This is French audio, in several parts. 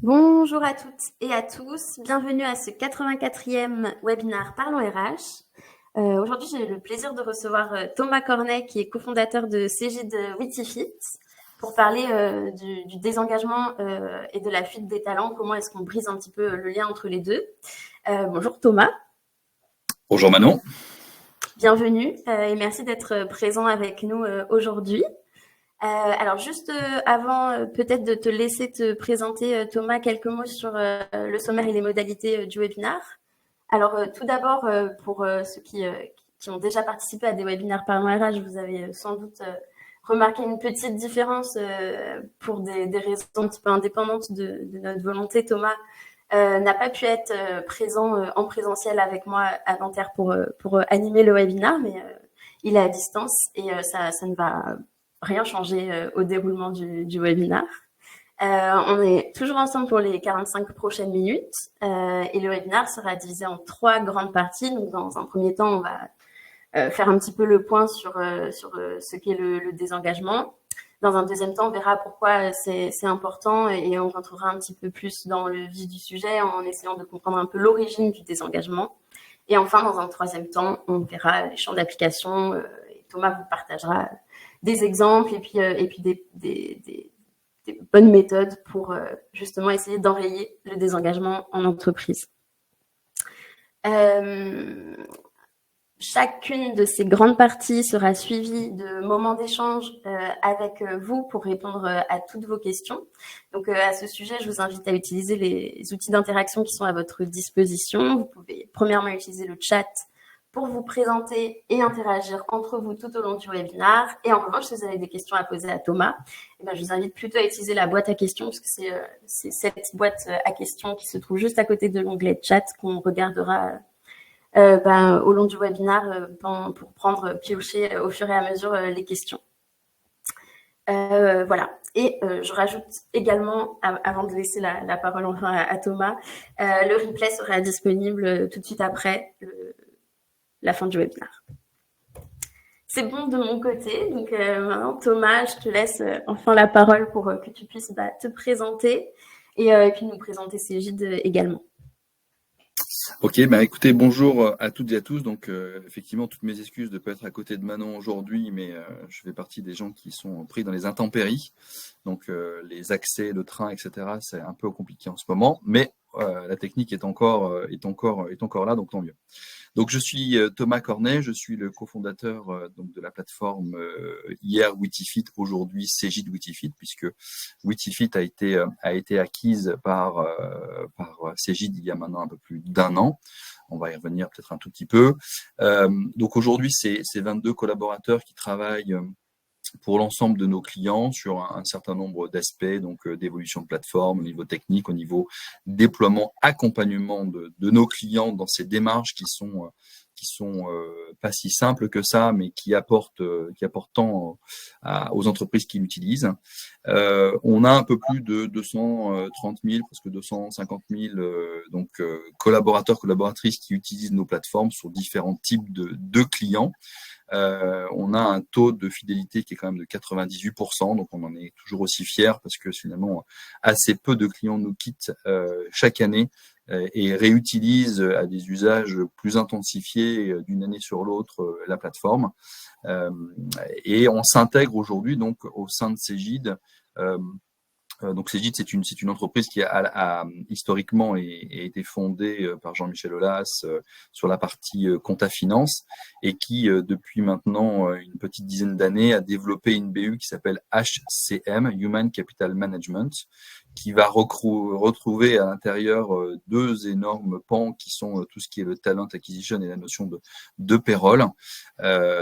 Bonjour à toutes et à tous, bienvenue à ce 84e webinaire Parlons RH. Aujourd'hui, j'ai le plaisir de recevoir Thomas Cornet, qui est cofondateur de Cégide Witifit, pour parler du désengagement et de la fuite des talents. Comment est-ce qu'on brise un petit peu le lien entre les deux. Bonjour Thomas. Bonjour Manon. Bienvenue et merci d'être présent avec nous aujourd'hui. Alors juste avant peut-être de te laisser te présenter Thomas, quelques mots sur le sommaire et les modalités du webinaire. Alors tout d'abord pour ceux qui ont déjà participé à des webinaires par RH, vous avez sans doute remarqué une petite différence pour des raisons un petit peu indépendantes de notre volonté. Thomas n'a pas pu être présent en présentiel avec moi à Nanterre pour animer le webinaire, mais il est à distance et ça ne va rien changer au déroulement du webinaire. On est toujours ensemble pour les 45 prochaines minutes et le webinaire sera divisé en 3 grandes parties. Donc, dans un premier temps, on va faire un petit peu le point sur ce qu'est le désengagement. Dans un deuxième temps, on verra pourquoi c'est important et on rentrera un petit peu plus dans le vif du sujet en essayant de comprendre un peu l'origine du désengagement. Et enfin, dans un troisième temps, on verra les champs d'application et Thomas vous partagera des exemples et puis des bonnes méthodes pour justement essayer d'enrayer le désengagement en entreprise. Chacune de ces grandes parties sera suivie de moments d'échange avec vous pour répondre à toutes vos questions. Donc à ce sujet, je vous invite à utiliser les outils d'interaction qui sont à votre disposition. Vous pouvez premièrement utiliser le chat pour vous présenter et interagir entre vous tout au long du webinaire. Et en revanche, si vous avez des questions à poser à Thomas, eh bien, je vous invite plutôt à utiliser la boîte à questions, parce que c'est cette boîte à questions qui se trouve juste à côté de l'onglet chat qu'on regardera au long du webinaire pour piocher au fur et à mesure les questions. Voilà. Et je rajoute également, avant de laisser la parole enfin à Thomas, le replay sera disponible tout de suite après la fin du webinaire. C'est bon de mon côté. Donc maintenant, Thomas, je te laisse enfin la parole pour que tu puisses te présenter et puis nous présenter Cégide également. Ok, écoutez, bonjour à toutes et à tous. Donc effectivement, toutes mes excuses de ne pas être à côté de Manon aujourd'hui, mais je fais partie des gens qui sont pris dans les intempéries. Donc les accès, le train, etc., c'est un peu compliqué en ce moment, mais la technique est encore là, donc tant mieux. Donc je suis Thomas Cornet, je suis le cofondateur donc de la plateforme hier Witifit, aujourd'hui Cégide Witifit, puisque Witifit a été acquise par Cégide il y a maintenant un peu plus d'1 an. On va y revenir peut-être un tout petit peu. Donc aujourd'hui, c'est 22 collaborateurs qui travaillent pour l'ensemble de nos clients sur un certain nombre d'aspects, donc d'évolution de plateforme, au niveau technique, au niveau déploiement, accompagnement de nos clients dans ces démarches qui sont pas si simples que ça, mais qui apportent tant aux entreprises qui l'utilisent. On a un peu plus de 230 000, presque 250 000 collaborateurs, collaboratrices qui utilisent nos plateformes sur différents types de clients. On a un taux de fidélité qui est quand même de 98%, donc on en est toujours aussi fiers parce que finalement assez peu de clients nous quittent chaque année et réutilisent à des usages plus intensifiés d'une année sur l'autre la plateforme. Et on s'intègre aujourd'hui donc au sein de Cégide. Donc Cégide, c'est une entreprise qui a historiquement été fondée par Jean-Michel Aulas sur la partie compta finance et qui, depuis maintenant une petite dizaine d'années, a développé une BU qui s'appelle HCM, Human Capital Management, qui va retrouver à l'intérieur 2 énormes pans qui sont tout ce qui est le talent acquisition et la notion de payroll,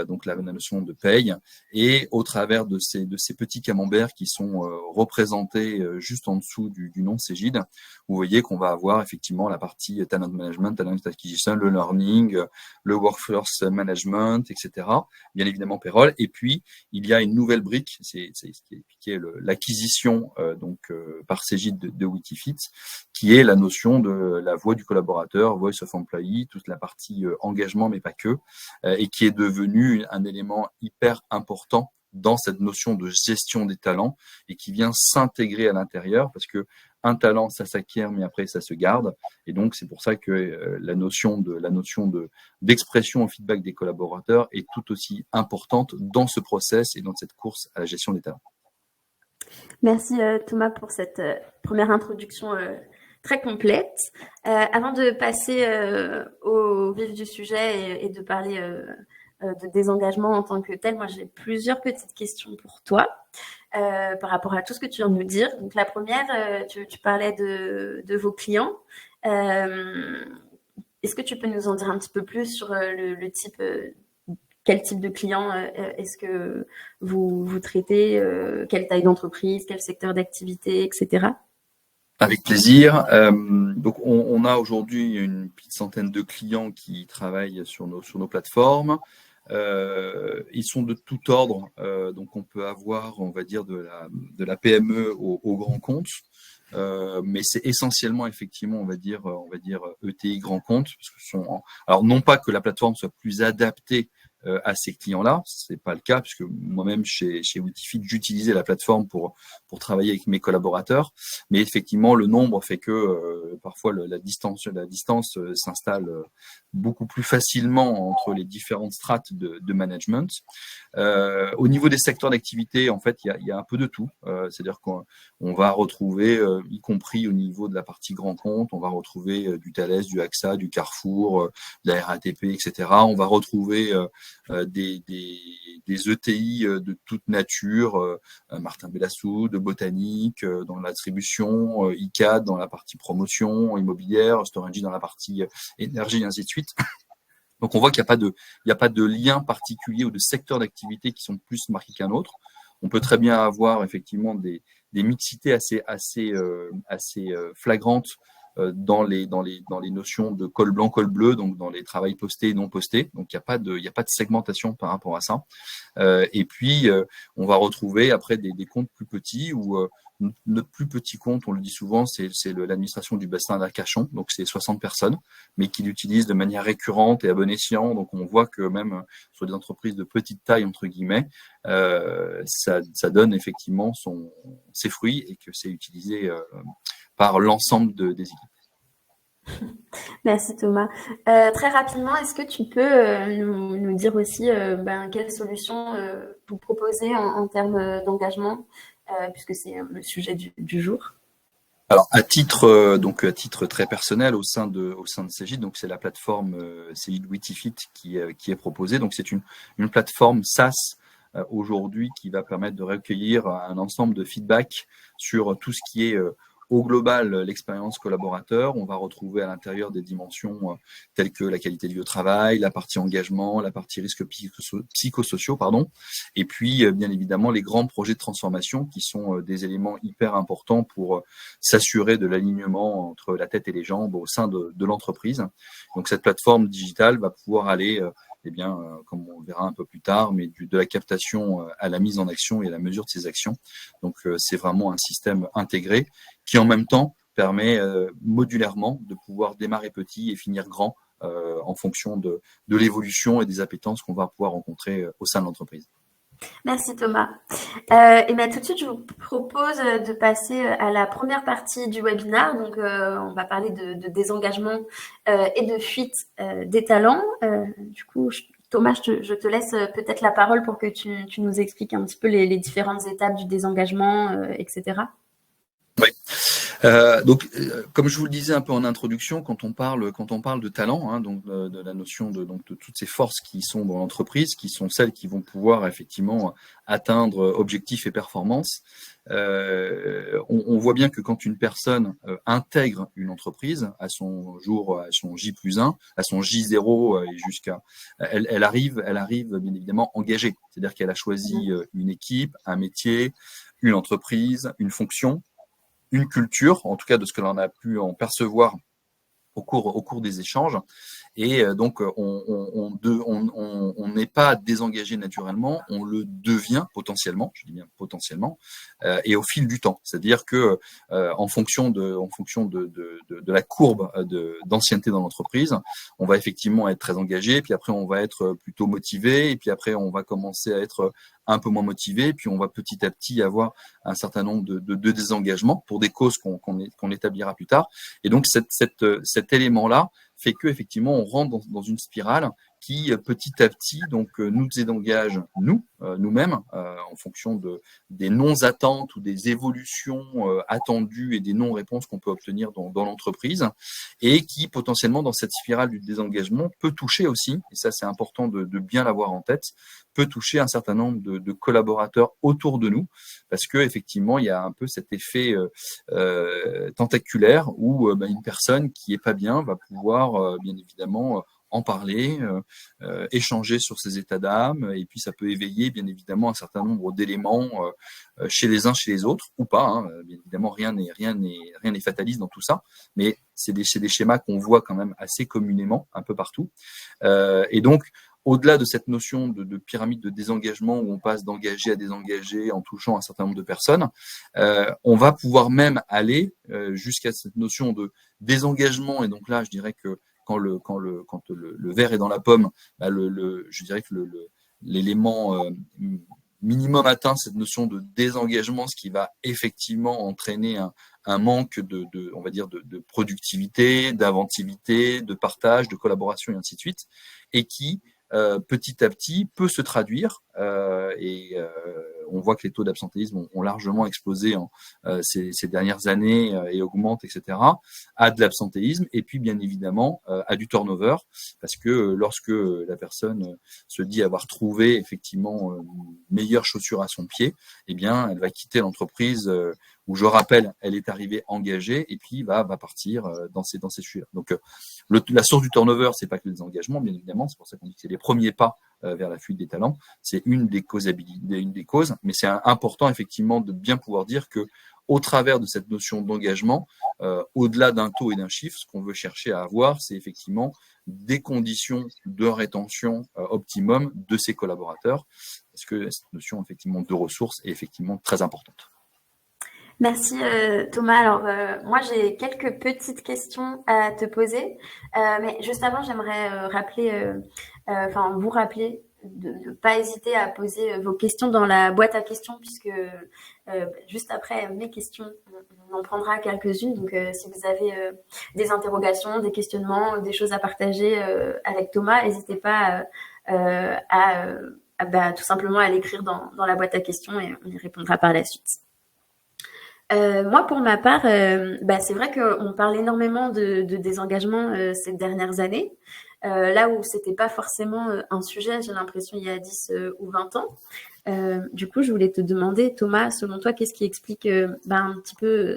donc la notion de paye, et au travers de ces petits camemberts qui sont représentés juste en dessous du nom Cégide, vous voyez qu'on va avoir effectivement la partie talent management, talent acquisition, le learning, le workforce management, etc. Bien évidemment payroll, et puis il y a une nouvelle brique, qui est l'acquisition par Cégide de Witifit, qui est la notion de la voix du collaborateur, voice of employee, toute la partie engagement, mais pas que, et qui est devenu un élément hyper important dans cette notion de gestion des talents et qui vient s'intégrer à l'intérieur parce que un talent, ça s'acquiert, mais après, ça se garde. Et donc, c'est pour ça que la notion d'expression au feedback des collaborateurs est tout aussi importante dans ce process et dans cette course à la gestion des talents. Merci Thomas pour cette première introduction très complète. Avant de passer au vif du sujet et de parler de désengagement en tant que tel, moi j'ai plusieurs petites questions pour toi par rapport à tout ce que tu viens de nous dire. Donc la première, tu parlais de vos clients. Est-ce que tu peux nous en dire un petit peu plus sur le type quel type de clients est-ce que vous traitez, quelle taille d'entreprise, quel secteur d'activité, etc. Avec plaisir. Donc, on a aujourd'hui une petite centaine de clients qui travaillent sur nos plateformes. Ils sont de tout ordre. Donc, on peut avoir, on va dire, de la PME au grand compte. Mais c'est essentiellement effectivement on va dire ETI grand compte parce que alors non pas que la plateforme soit plus adaptée à ces clients-là, c'est pas le cas puisque moi-même chez Witifit j'utilisais la plateforme pour travailler avec mes collaborateurs, mais effectivement le nombre fait que parfois la distance s'installe beaucoup plus facilement entre les différentes strates de management. Au niveau des secteurs d'activité, en fait, il y a un peu de tout. C'est-à-dire qu'on va retrouver, y compris au niveau de la partie grand compte, on va retrouver du Thales, du AXA, du Carrefour, de la RATP, etc. On va retrouver des ETI de toute nature, Martin Bellassou, de Botanique, dans l'attribution, ICAD dans la partie promotion immobilière, Storengy dans la partie énergie, et ainsi de suite. Donc, on voit qu'il n'y a pas de lien particulier ou de secteur d'activité qui sont plus marqués qu'un autre. On peut très bien avoir effectivement des mixités assez flagrantes dans les notions de col blanc, col bleu, donc dans les travails postés et non postés. Donc, il n'y a pas de segmentation par rapport à ça. Et puis, on va retrouver après des comptes plus petits où notre plus petit compte, on le dit souvent, c'est l'administration du bassin d'Arcachon, donc c'est 60 personnes, mais qui l'utilisent de manière récurrente et à bon escient. Donc on voit que même sur des entreprises de petite taille, entre guillemets, ça donne effectivement ses fruits et que c'est utilisé par l'ensemble des équipes. Merci Thomas. Très rapidement, est-ce que tu peux nous dire aussi quelles solutions vous proposez en termes d'engagement puisque c'est le sujet du jour. Alors à titre très personnel au sein de Cegid, donc c'est la plateforme Cegid Witifit qui est proposée. Donc c'est une plateforme SaaS aujourd'hui qui va permettre de recueillir un ensemble de feedback sur tout ce qui est au global, l'expérience collaborateur. On va retrouver à l'intérieur des dimensions telles que la qualité de vie au travail, la partie engagement, la partie risques psychosociaux, et puis bien évidemment les grands projets de transformation qui sont des éléments hyper importants pour s'assurer de l'alignement entre la tête et les jambes au sein de l'entreprise. Donc cette plateforme digitale va pouvoir aller comme on le verra un peu plus tard, mais de la captation à la mise en action et à la mesure de ces actions. Donc, c'est vraiment un système intégré qui, en même temps, permet modulairement de pouvoir démarrer petit et finir grand en fonction de l'évolution et des appétences qu'on va pouvoir rencontrer au sein de l'entreprise. Merci Thomas. Et tout de suite, je vous propose de passer à la première partie du webinaire. Donc, on va parler de désengagement et de fuite des talents. Du coup, Thomas, je te laisse peut-être la parole pour que tu nous expliques un petit peu les différentes étapes du désengagement, etc. Oui. Comme je vous le disais un peu en introduction, quand on parle de talent, donc de la notion de toutes ces forces qui sont dans l'entreprise, qui sont celles qui vont pouvoir effectivement atteindre objectifs et performances, on voit bien que quand une personne intègre une entreprise à son J+1, à son J0 et jusqu'à, elle arrive bien évidemment engagée, c'est-à-dire qu'elle a choisi une équipe, un métier, une entreprise, une fonction, une culture, en tout cas de ce que l'on a pu en percevoir au cours des échanges. Et donc, on n'est pas désengagé naturellement, on le devient potentiellement, je dis bien potentiellement, et au fil du temps. C'est-à-dire que en fonction de la courbe d'ancienneté dans l'entreprise, on va effectivement être très engagé, puis après on va être plutôt motivé, et puis après on va commencer à être un peu moins motivé, puis on va petit à petit avoir un certain nombre de désengagements pour des causes qu'on établira plus tard. Et donc cet élément-là fait que effectivement on rentre dans une spirale qui petit à petit donc nous désengage nous-mêmes en fonction des non-attentes ou des évolutions attendues et des non-réponses qu'on peut obtenir dans l'entreprise, et qui potentiellement dans cette spirale du désengagement peut toucher aussi, et ça c'est important de bien l'avoir en tête, peut toucher un certain nombre de collaborateurs autour de nous, parce que effectivement il y a un peu cet effet tentaculaire où une personne qui est pas bien va pouvoir bien évidemment en parler, échanger sur ses états d'âme, et puis ça peut éveiller bien évidemment un certain nombre d'éléments chez les uns, chez les autres, ou pas. Hein. Bien évidemment, rien n'est fataliste dans tout ça, mais c'est des schémas qu'on voit quand même assez communément un peu partout. Et donc, au-delà de cette notion de pyramide de désengagement où on passe d'engagé à désengagé en touchant un certain nombre de personnes, on va pouvoir même aller jusqu'à cette notion de désengagement. Et donc là, je dirais que quand le verre est dans la pomme, je dirais que l'élément minimum atteint, cette notion de désengagement, ce qui va effectivement entraîner un manque on va dire de productivité, d'inventivité, de partage, de collaboration et ainsi de suite, et qui petit à petit peut se traduire on voit que les taux d'absentéisme ont largement explosé ces dernières années et augmentent, etc., à de l'absentéisme, et puis bien évidemment à du turnover, parce que lorsque la personne se dit avoir trouvé effectivement une meilleure chaussure à son pied, eh bien elle va quitter l'entreprise où, je rappelle, elle est arrivée engagée, et puis va partir dans ces sujets. Donc la source du turnover, c'est pas que les engagements, bien évidemment, c'est pour ça qu'on dit que c'est les premiers pas vers la fuite des talents, c'est une des causes, mais c'est important effectivement de bien pouvoir dire que au travers de cette notion d'engagement, au-delà d'un taux et d'un chiffre, ce qu'on veut chercher à avoir, c'est effectivement des conditions de rétention optimum de ses collaborateurs, parce que cette notion effectivement de ressources est effectivement très importante. Merci Thomas. Alors moi j'ai quelques petites questions à te poser, mais juste avant j'aimerais vous rappeler de ne pas hésiter à poser vos questions dans la boîte à questions, puisque juste après mes questions on en prendra quelques-unes. Donc si vous avez des interrogations, des questionnements, des choses à partager avec Thomas, n'hésitez pas tout simplement à l'écrire dans la boîte à questions, et on y répondra par la suite. Moi, pour ma part, c'est vrai qu'on parle énormément de désengagement ces dernières années, là où c'était pas forcément un sujet, j'ai l'impression, il y a 10 ou 20 ans. Du coup, je voulais te demander, Thomas, selon toi, qu'est-ce qui explique un petit peu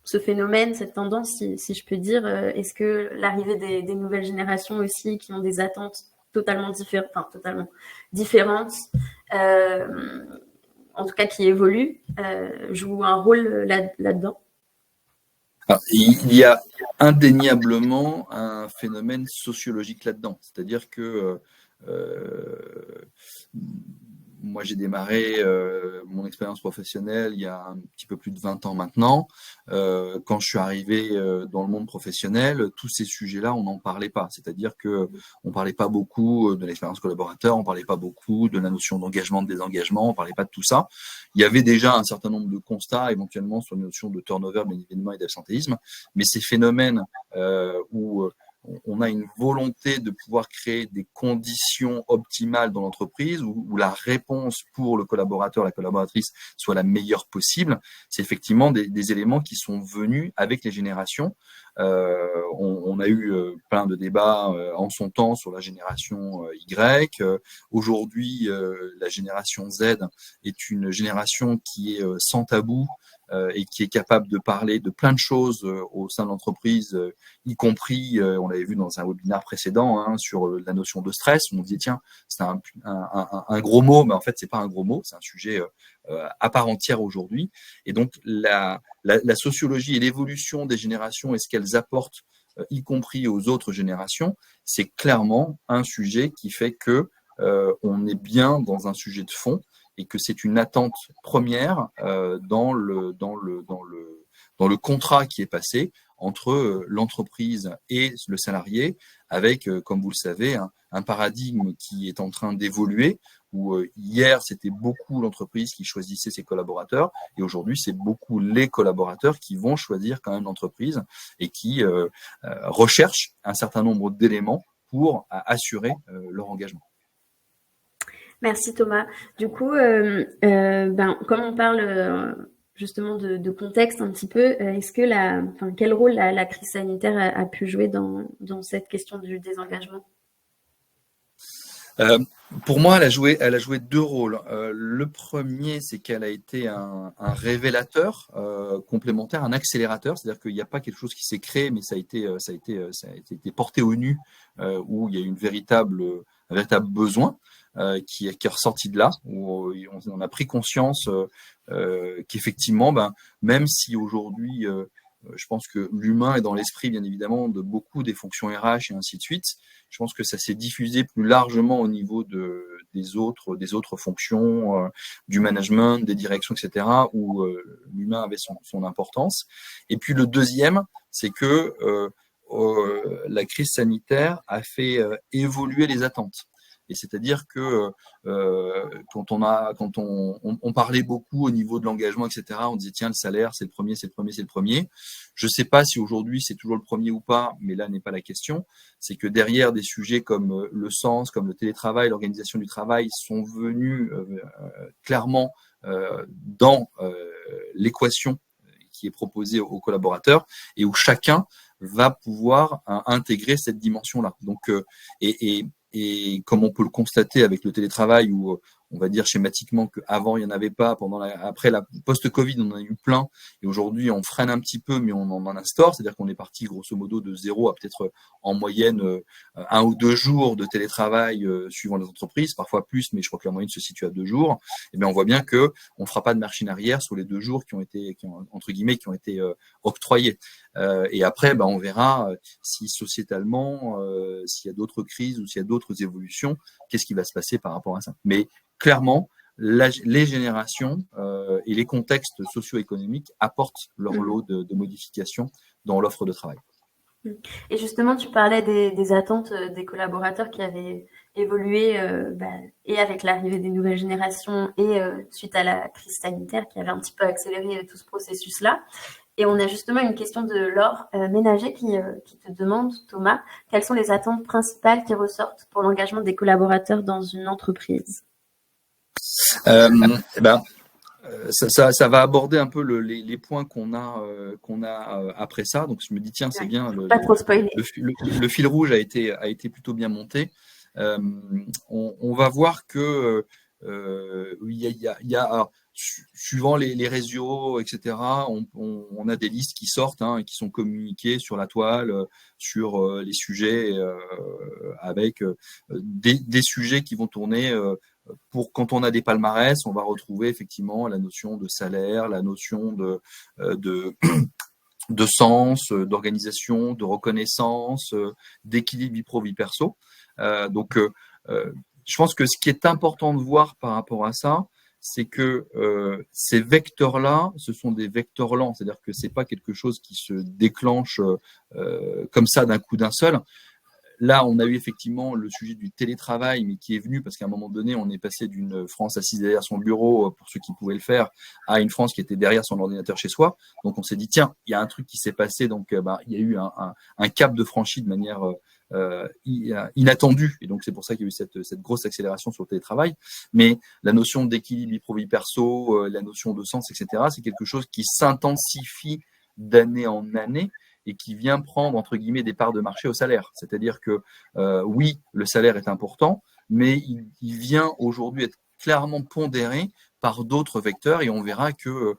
ce phénomène, cette tendance, si je peux dire. Est-ce que l'arrivée des nouvelles générations aussi, qui ont des attentes totalement différentes, en tout cas qui évolue, joue un rôle là-dedans? Alors, il y a indéniablement un phénomène sociologique là-dedans. C'est-à-dire que moi, j'ai démarré mon expérience professionnelle il y a un petit peu plus de 20 ans maintenant. Quand je suis arrivé dans le monde professionnel, tous ces sujets-là, on n'en parlait pas. C'est-à-dire que on parlait pas beaucoup de l'expérience collaborateur, on parlait pas beaucoup de la notion d'engagement, de désengagement, on parlait pas de tout ça. Il y avait déjà un certain nombre de constats, éventuellement, sur la notion de turnover, bien évidemment, et d'absentéisme. Mais ces phénomènes où on a une volonté de pouvoir créer des conditions optimales dans l'entreprise où la réponse pour le collaborateur, la collaboratrice soit la meilleure possible, c'est effectivement des éléments qui sont venus avec les générations. On a eu plein de débats en son temps sur la génération Y. Aujourd'hui, la génération Z est une génération qui est sans tabou et qui est capable de parler de plein de choses au sein de l'entreprise, y compris, on l'avait vu dans un webinaire précédent, sur la notion de stress. On disait, tiens, c'est un gros mot, mais en fait, c'est pas un gros mot, c'est un sujet à part entière aujourd'hui. Et donc, la sociologie et l'évolution des générations et ce qu'elles apportent y compris aux autres générations, c'est clairement un sujet qui fait que on est bien dans un sujet de fond et que c'est une attente première dans le contrat qui est passé entre l'entreprise et le salarié, avec, comme vous le savez, un paradigme qui est en train d'évoluer, où hier, c'était beaucoup l'entreprise qui choisissait ses collaborateurs, et aujourd'hui, c'est beaucoup les collaborateurs qui vont choisir quand même l'entreprise et qui recherchent un certain nombre d'éléments pour assurer leur engagement. Merci Thomas. Du coup, comme on parle justement de contexte un petit peu, est-ce que quel rôle la crise sanitaire a pu jouer dans cette question du désengagement? Pour moi, elle a joué deux rôles. Le premier, c'est qu'elle a été un révélateur complémentaire, un accélérateur, c'est-à-dire qu'il n'y a pas quelque chose qui s'est créé, mais ça a été porté au nu, où il y a eu un véritable besoin qui est ressorti de là, où on a pris conscience qu'effectivement, même si aujourd'hui, je pense que l'humain est dans l'esprit, bien évidemment, de beaucoup des fonctions RH et ainsi de suite. Je pense que ça s'est diffusé plus largement au niveau des autres fonctions, du management, des directions, etc., où l'humain avait son importance. Et puis le deuxième, c'est que la crise sanitaire a fait évoluer les attentes. Et c'est-à-dire que quand on parlait beaucoup au niveau de l'engagement, etc., on disait tiens, le salaire, c'est le premier, c'est le premier, c'est le premier. Je ne sais pas si aujourd'hui c'est toujours le premier ou pas, mais là n'est pas la question. C'est que derrière des sujets comme le sens, comme le télétravail, l'organisation du travail sont venus clairement dans l'équation qui est proposée aux collaborateurs et où chacun va pouvoir intégrer cette dimension-là. Donc, et comme on peut le constater avec le télétravail, où on va dire schématiquement qu'avant il n'y en avait pas, après la post-Covid on en a eu plein, et aujourd'hui on freine un petit peu, mais on en instaure, c'est-à-dire qu'on est parti grosso modo de 0 à peut-être en moyenne 1 ou 2 jours de télétravail suivant les entreprises, parfois plus, mais je crois que la moyenne se situe à 2 jours. Et bien on voit bien que on fera pas de machine arrière sur les 2 jours qui ont été octroyés. Et après, on verra si sociétalement, s'il y a d'autres crises ou s'il y a d'autres évolutions, qu'est-ce qui va se passer par rapport à ça. Mais clairement, les générations et les contextes socio-économiques apportent leur lot de modifications dans l'offre de travail. Et justement, tu parlais des attentes des collaborateurs qui avaient évolué et avec l'arrivée des nouvelles générations et suite à la crise sanitaire qui avait un petit peu accéléré tout ce processus-là. Et on a justement une question de Laure Ménager qui te demande, Thomas, quelles sont les attentes principales qui ressortent pour l'engagement des collaborateurs dans une entreprise? Ça va aborder un peu les points qu'on a après ça. Donc je me dis tiens, c'est bien. Pas trop spoiler. Le fil rouge a été plutôt bien monté. On va voir que il y a alors, suivant les réseaux, etc., on a des listes qui sortent et qui sont communiquées sur la toile, sur les sujets, avec des sujets qui vont tourner. Pour quand on a des palmarès, on va retrouver effectivement la notion de salaire, la notion de sens, d'organisation, de reconnaissance, d'équilibre vie pro vie perso. Donc, je pense que ce qui est important de voir par rapport à ça, c'est que ces vecteurs-là, ce sont des vecteurs lents, c'est-à-dire que c'est pas quelque chose qui se déclenche comme ça d'un coup d'un seul. Là, on a eu effectivement le sujet du télétravail, mais qui est venu parce qu'à un moment donné, on est passé d'une France assise derrière son bureau, pour ceux qui pouvaient le faire, à une France qui était derrière son ordinateur chez soi. Donc, on s'est dit, tiens, il y a un truc qui s'est passé. Donc, il y a eu un cap de franchi de manière inattendue. Et donc, c'est pour ça qu'il y a eu cette grosse accélération sur le télétravail. Mais la notion d'équilibre vie pro vie perso, la notion de sens, etc., c'est quelque chose qui s'intensifie d'année en année et qui vient prendre, entre guillemets, des parts de marché au salaire. C'est-à-dire que, oui, le salaire est important, mais il vient aujourd'hui être clairement pondéré par d'autres vecteurs et on verra que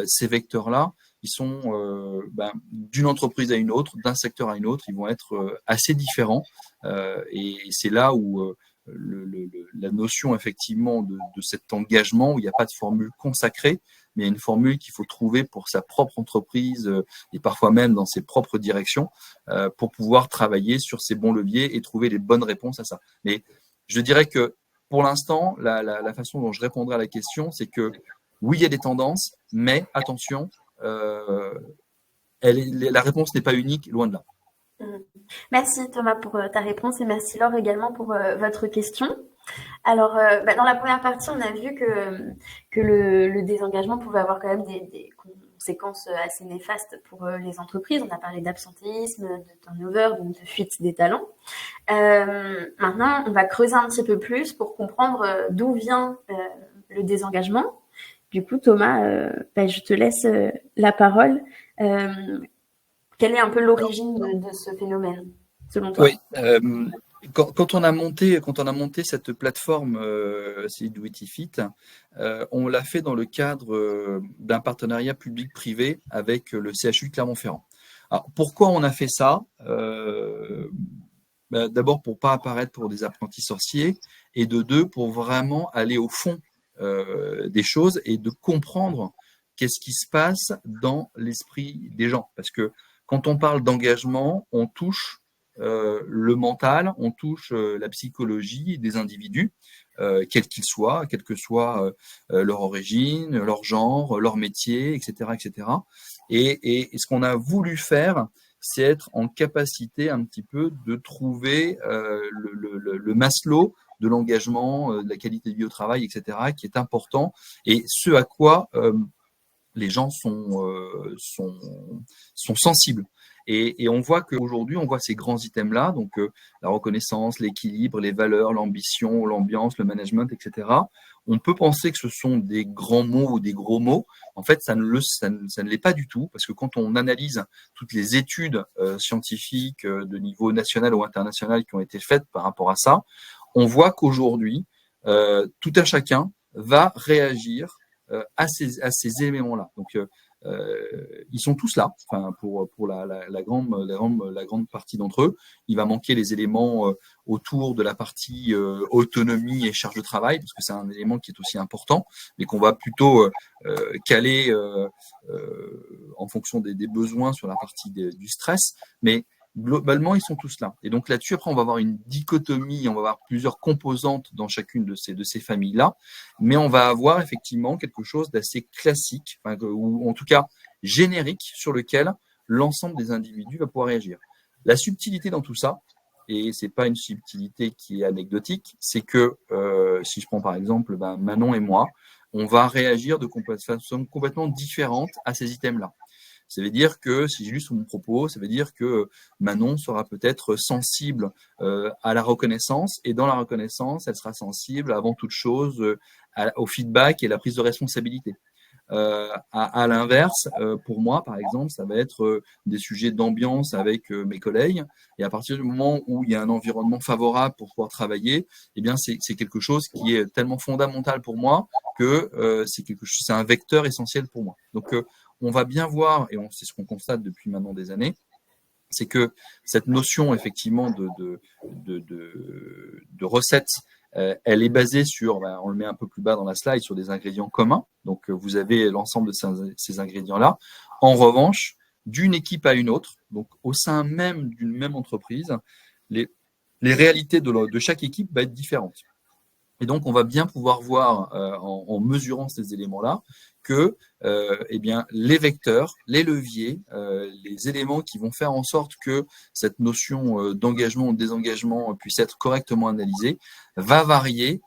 ces vecteurs-là, ils sont d'une entreprise à une autre, d'un secteur à une autre, ils vont être assez différents et c'est là où la notion effectivement de cet engagement, où il n'y a pas de formule consacrée, mais il y a une formule qu'il faut trouver pour sa propre entreprise et parfois même dans ses propres directions pour pouvoir travailler sur ces bons leviers et trouver les bonnes réponses à ça. Mais je dirais que pour l'instant, la façon dont je répondrai à la question, c'est que oui, il y a des tendances, mais attention, la réponse n'est pas unique, loin de là. Merci Thomas pour ta réponse et merci Laure également pour votre question. Alors, dans la première partie, on a vu que le désengagement pouvait avoir quand même des conséquences assez néfastes pour les entreprises. On a parlé d'absentéisme, de turnover, donc de fuite des talents. Maintenant, on va creuser un petit peu plus pour comprendre d'où vient le désengagement. Du coup, Thomas, je te laisse la parole. Quelle est un peu l'origine de ce phénomène, selon toi? Oui. Quand on a monté cette plateforme c'est Do It Fit, on l'a fait dans le cadre d'un partenariat public-privé avec le CHU de Clermont-Ferrand. Alors, pourquoi on a fait ça? D'abord pour pas apparaître pour des apprentis sorciers, et de deux pour vraiment aller au fond des choses et de comprendre qu'est-ce qui se passe dans l'esprit des gens. Parce que quand on parle d'engagement, on touche le mental, on touche la psychologie des individus, quels qu'ils soient, quelle que soit leur origine, leur genre, leur métier, etc., etc. Et ce qu'on a voulu faire, c'est être en capacité un petit peu de trouver le Maslow de l'engagement, de la qualité de vie au travail, etc., qui est important, et ce à quoi les gens sont sensibles. Et on voit qu'aujourd'hui, on voit ces grands items-là, donc la reconnaissance, l'équilibre, les valeurs, l'ambition, l'ambiance, le management, etc. On peut penser que ce sont des grands mots ou des gros mots. En fait, ça ne l'est pas du tout, parce que quand on analyse toutes les études scientifiques de niveau national ou international qui ont été faites par rapport à ça, on voit qu'aujourd'hui, tout un chacun va réagir à ces éléments-là. Donc, ils sont tous là, enfin, pour la grande partie d'entre eux. Il va manquer les éléments autour de la partie autonomie et charge de travail, parce que c'est un élément qui est aussi important, mais qu'on va plutôt caler en fonction des besoins sur la partie du stress. Mais globalement, ils sont tous là. Et donc là-dessus, après, on va avoir une dichotomie, on va avoir plusieurs composantes dans chacune de ces familles-là, mais on va avoir effectivement quelque chose d'assez classique, enfin, ou en tout cas générique, sur lequel l'ensemble des individus va pouvoir réagir. La subtilité dans tout ça, et c'est pas une subtilité qui est anecdotique, c'est que si je prends par exemple Manon et moi, on va réagir de façon complètement différente à ces items-là. Ça veut dire que, si j'illustre mon propos, ça veut dire que Manon sera peut-être sensible à la reconnaissance, et dans la reconnaissance, elle sera sensible avant toute chose au feedback et la prise de responsabilité. À l'inverse, pour moi, par exemple, ça va être des sujets d'ambiance avec mes collègues, et à partir du moment où il y a un environnement favorable pour pouvoir travailler, eh bien, c'est quelque chose qui est tellement fondamental pour moi que c'est un vecteur essentiel pour moi. Donc, on va bien voir, et c'est ce qu'on constate depuis maintenant des années, c'est que cette notion effectivement de recette, elle est basée sur, on le met un peu plus bas dans la slide, sur des ingrédients communs. Donc vous avez l'ensemble de ces ingrédients-là. En revanche, d'une équipe à une autre, donc au sein même d'une même entreprise, les réalités de chaque équipe vont être différentes. Et donc, on va bien pouvoir voir en mesurant ces éléments-là que eh bien, les vecteurs, les leviers, les éléments qui vont faire en sorte que cette notion d'engagement ou de désengagement puisse être correctement analysée va varier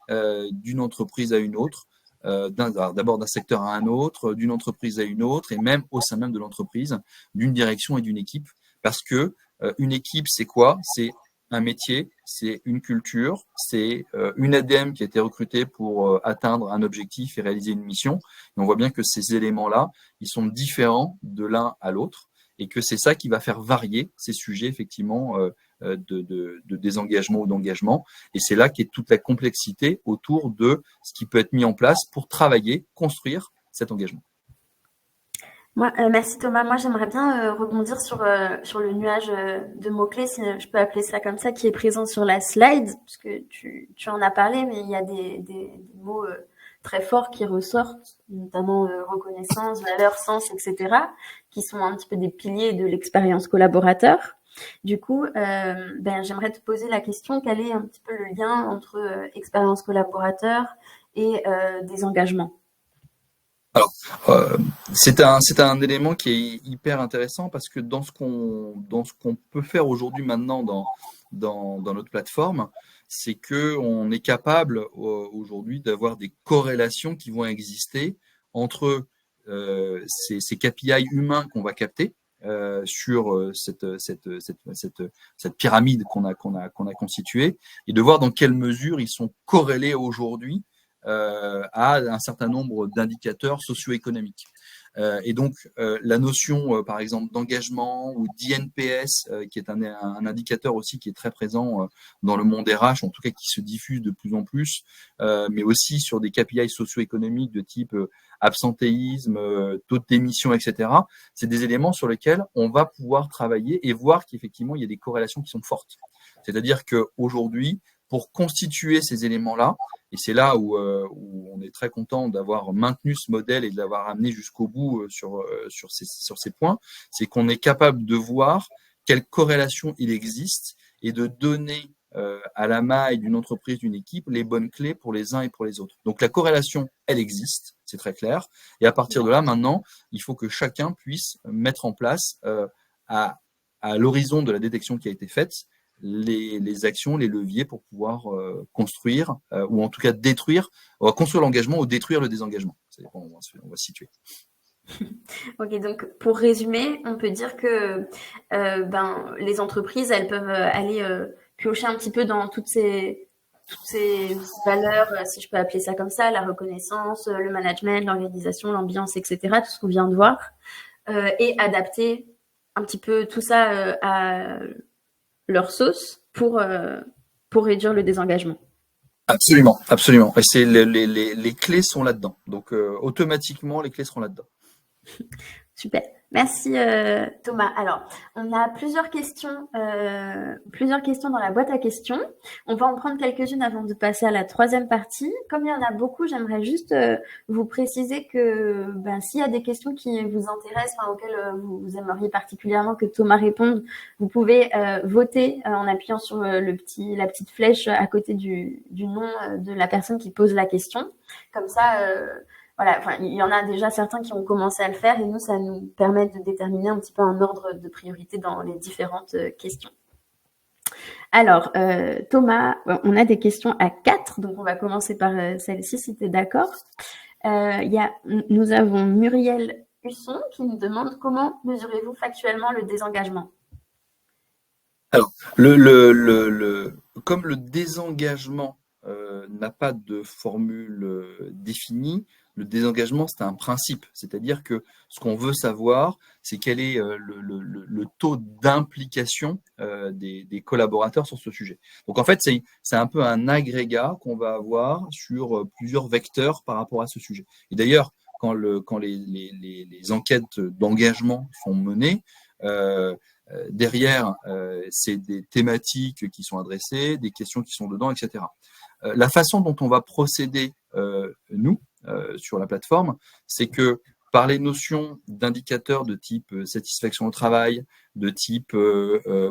d'une entreprise à une autre, d'abord d'un secteur à un autre, d'une entreprise à une autre, et même au sein même de l'entreprise, d'une direction et d'une équipe. Parce que une équipe, c'est quoi? C'est un métier, c'est une culture, c'est une ADM qui a été recrutée pour atteindre un objectif et réaliser une mission. Et on voit bien que ces éléments-là, ils sont différents de l'un à l'autre, et que c'est ça qui va faire varier ces sujets, effectivement, de désengagement ou d'engagement. Et c'est là qu'est toute la complexité autour de ce qui peut être mis en place pour travailler, construire cet engagement. Merci Thomas. Moi, j'aimerais bien rebondir sur le nuage de mots-clés, si je peux appeler ça comme ça, qui est présent sur la slide, parce que tu en as parlé, mais il y a des mots très forts qui ressortent, notamment reconnaissance, valeur, sens, etc., qui sont un petit peu des piliers de l'expérience collaborateur. Du coup, j'aimerais te poser la question, quel est un petit peu le lien entre expérience collaborateur et des engagements? Alors, c'est un élément qui est hyper intéressant parce que dans ce qu'on peut faire aujourd'hui maintenant dans notre plateforme, c'est que on est capable aujourd'hui d'avoir des corrélations qui vont exister entre ces KPI humains qu'on va capter sur cette pyramide qu'on a constituée, et de voir dans quelle mesure ils sont corrélés aujourd'hui à un certain nombre d'indicateurs socio-économiques. Et donc, la notion, par exemple, d'engagement ou d'INPS, qui est un indicateur aussi qui est très présent dans le monde RH, en tout cas qui se diffuse de plus en plus, mais aussi sur des KPI socio-économiques de type absentéisme, taux de démission, etc. C'est des éléments sur lesquels on va pouvoir travailler et voir qu'effectivement, il y a des corrélations qui sont fortes. C'est-à-dire qu'aujourd'hui, pour constituer ces éléments-là, et c'est là où on est très content d'avoir maintenu ce modèle et de l'avoir amené jusqu'au bout sur ces points, c'est qu'on est capable de voir quelle corrélation il existe et de donner à la maille d'une entreprise, d'une équipe, les bonnes clés pour les uns et pour les autres. Donc la corrélation, elle existe, c'est très clair. Et à partir de là, maintenant, il faut que chacun puisse mettre en place à l'horizon de la détection qui a été faite, les actions, les leviers pour pouvoir construire ou en tout cas détruire, construire l'engagement ou détruire le désengagement. On va se situer. Ok, donc pour résumer, on peut dire que les entreprises, elles peuvent aller piocher un petit peu dans toutes ces valeurs, si je peux appeler ça comme ça, la reconnaissance, le management, l'organisation, l'ambiance, etc., tout ce qu'on vient de voir, et adapter un petit peu tout ça à leur sauce pour réduire le désengagement. Absolument, absolument. Et c'est les clés sont là-dedans. Donc automatiquement, les clés seront là-dedans. Super. Merci Thomas. Alors, on a plusieurs questions dans la boîte à questions. On va en prendre quelques-unes avant de passer à la troisième partie. Comme il y en a beaucoup, j'aimerais juste vous préciser que s'il y a des questions qui vous intéressent, auxquelles vous aimeriez particulièrement que Thomas réponde, vous pouvez voter en appuyant sur la petite flèche à côté du nom de la personne qui pose la question. Comme ça, voilà, il y en a déjà certains qui ont commencé à le faire et nous, ça nous permet de déterminer un petit peu un ordre de priorité dans les différentes questions. Alors, Thomas, on a des questions à 4, donc on va commencer par celle-ci si tu es d'accord. Nous avons Muriel Husson qui nous demande comment mesurez-vous factuellement le désengagement? Alors, comme le désengagement n'a pas de formule définie, le désengagement, c'est un principe. C'est-à-dire que ce qu'on veut savoir, c'est quel est le taux d'implication des collaborateurs sur ce sujet. Donc, en fait, c'est un peu un agrégat qu'on va avoir sur plusieurs vecteurs par rapport à ce sujet. Et d'ailleurs, quand les enquêtes d'engagement sont menées, derrière, c'est des thématiques qui sont adressées, des questions qui sont dedans, etc. La façon dont on va procéder, nous, sur la plateforme, c'est que par les notions d'indicateurs de type satisfaction au travail, de type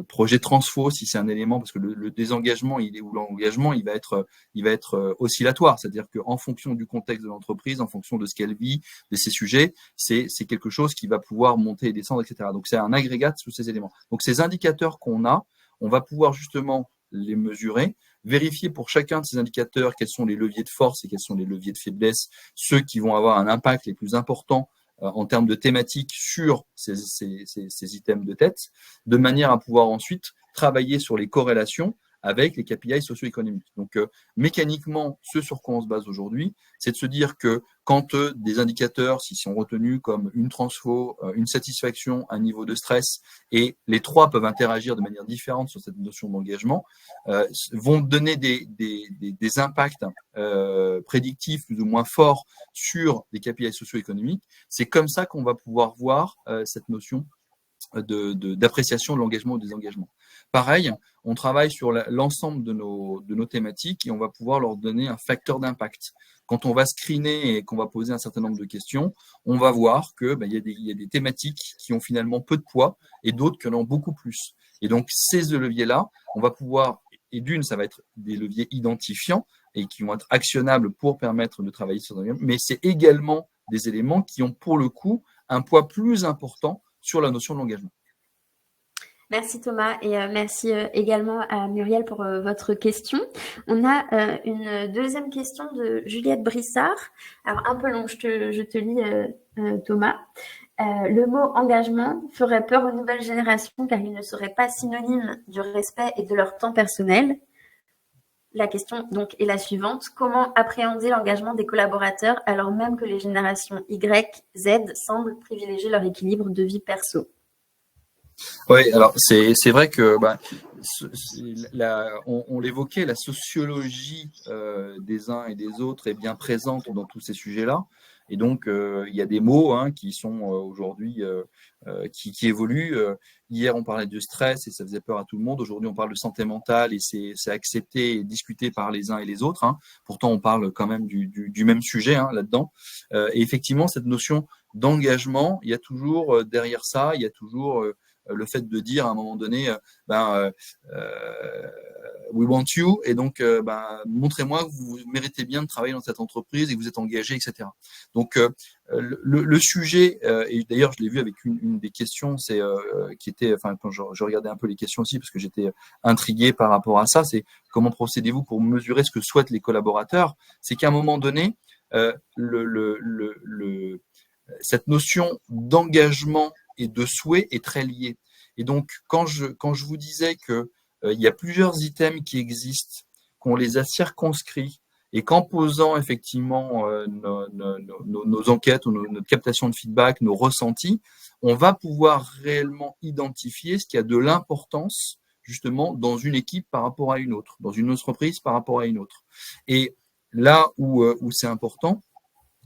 projet transfo, si c'est un élément, parce que le désengagement ou l'engagement, il va être oscillatoire, c'est-à-dire qu'en fonction du contexte de l'entreprise, en fonction de ce qu'elle vit, de ses sujets, c'est quelque chose qui va pouvoir monter et descendre, etc. Donc c'est un agrégat de tous ces éléments. Donc ces indicateurs qu'on a, on va pouvoir justement les mesurer, vérifier pour chacun de ces indicateurs quels sont les leviers de force et quels sont les leviers de faiblesse, ceux qui vont avoir un impact les plus importants en termes de thématiques sur ces items de tête, de manière à pouvoir ensuite travailler sur les corrélations avec les KPI socio-économiques. Donc, mécaniquement, ce sur quoi on se base aujourd'hui, c'est de se dire que quand des indicateurs, s'ils sont retenus comme une transfo, une satisfaction, un niveau de stress, et les trois peuvent interagir de manière différente sur cette notion d'engagement, vont donner des impacts prédictifs plus ou moins forts sur des KPI socio-économiques. C'est comme ça qu'on va pouvoir voir cette notion d'appréciation de l'engagement ou des engagements. Pareil, on travaille sur l'ensemble de nos thématiques et on va pouvoir leur donner un facteur d'impact. quand on va screener et qu'on va poser un certain nombre de questions, on va voir que il y a des thématiques qui ont finalement peu de poids et d'autres qui en ont beaucoup plus. Et donc, ces leviers-là, on va pouvoir, et d'une, ça va être des leviers identifiants et qui vont être actionnables pour permettre de travailler sur un mais c'est également des éléments qui ont pour le coup un poids plus important sur la notion de l'engagement. Merci Thomas et merci également à Muriel pour votre question. On a une deuxième question de Juliette Brissard. Alors un peu long, je te lis Thomas. Le mot engagement ferait peur aux nouvelles générations car il ne serait pas synonyme du respect et de leur temps personnel. La question donc est la suivante. Comment appréhender l'engagement des collaborateurs alors même que les générations Y, Z semblent privilégier leur équilibre de vie perso? Oui, alors c'est vrai que on l'évoquait, la sociologie des uns et des autres est bien présente dans tous ces sujets-là. Et donc, il y a des mots qui sont aujourd'hui qui évoluent. Hier, on parlait de stress et ça faisait peur à tout le monde. Aujourd'hui, on parle de santé mentale et c'est accepté et discuté par les uns et les autres. Pourtant, on parle quand même du même sujet là-dedans. Et effectivement, cette notion d'engagement, il y a toujours derrière ça, il y a toujours le fait de dire à un moment donné, we want you, et donc montrez-moi que vous méritez bien de travailler dans cette entreprise et que vous êtes engagé, etc. Donc le sujet, et d'ailleurs je l'ai vu avec une des questions, c'est qui était, enfin quand je regardais un peu les questions aussi, parce que j'étais intrigué par rapport à ça, c'est comment procédez-vous pour mesurer ce que souhaitent les collaborateurs. C'est qu'à un moment donné, cette notion d'engagement et de souhait est très liée. Et donc, quand je vous disais que il y a plusieurs items qui existent, qu'on les a circonscrits, et qu'en posant effectivement nos enquêtes, ou notre captation de feedback, nos ressentis, on va pouvoir réellement identifier ce qui a de l'importance justement dans une équipe par rapport à une autre, dans une entreprise par rapport à une autre. Et là où c'est important,